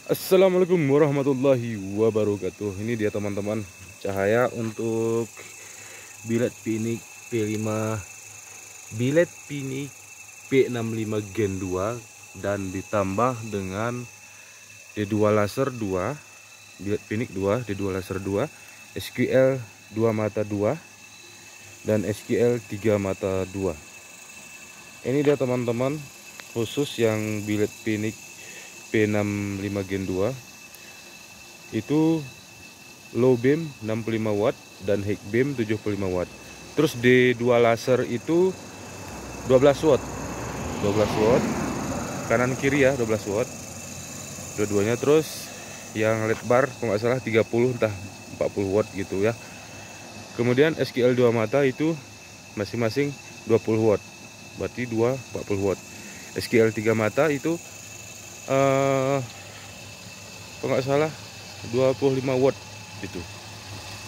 Assalamualaikum warahmatullahi wabarakatuh. Ini dia teman-teman, cahaya untuk bilet pinik P5, bilet pinik P65 Gen 2 dan ditambah dengan D2 laser 2, bilet pinik 2, D2 laser 2, SQL 2 mata 2 dan SQL 3 mata 2. Ini dia teman-teman, khusus yang bilet pinik P65 Gen 2 itu low beam 65 watt dan high beam 75 watt. Terus D2 laser itu 12 watt. 12 watt kanan kiri ya, 12 watt dua-duanya. Terus yang LED bar kalau nggak salah 30 entah 40 watt gitu ya. Kemudian SQL 2 mata itu masing-masing 20 watt, berarti 2 40 watt. SQL 3 mata itu kalau nggak salah 25 watt itu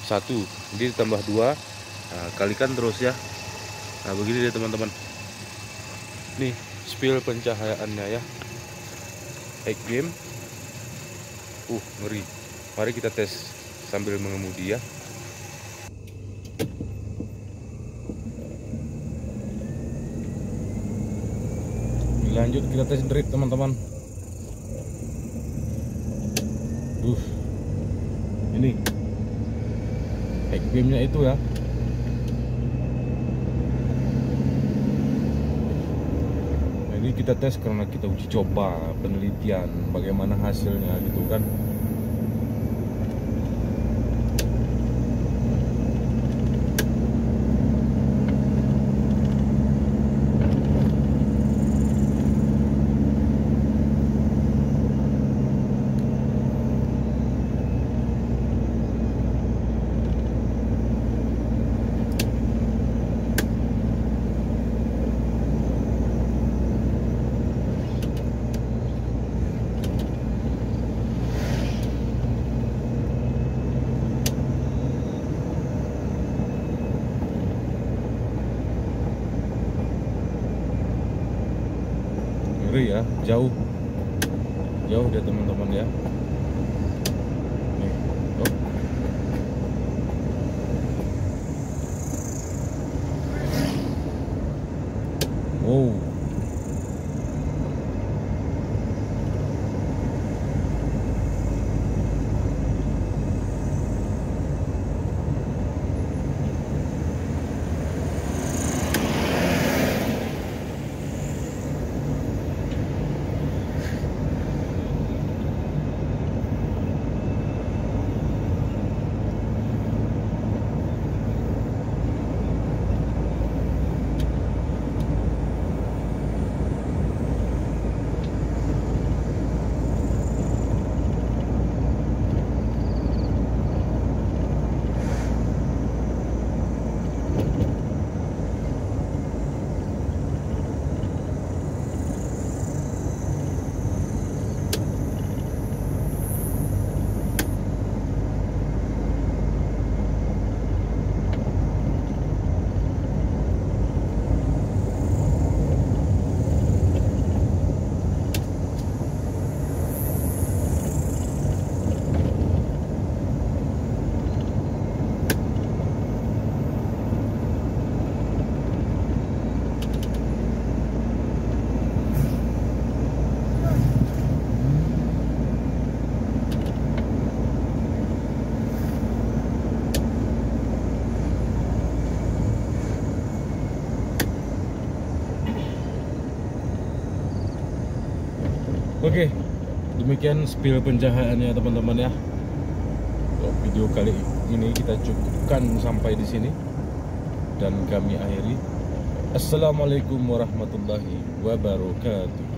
satu, jadi ditambah 2. Nah, kalikan terus ya. Nah, begini deh teman-teman, nih spill pencahayaannya ya, high beam, ngeri. Mari kita tes sambil mengemudi ya. Lanjut kita tes drift teman-teman. Ini high beamnya itu ya. Nah, ini kita tes karena kita uji coba penelitian bagaimana hasilnya gitu kan. Ya, jauh deh teman-teman ya. Nih, wow. Oke, demikian spill pencahayaannya teman-teman ya. Video kali ini kita cukupkan sampai di sini dan kami akhiri. Assalamualaikum warahmatullahi wabarakatuh.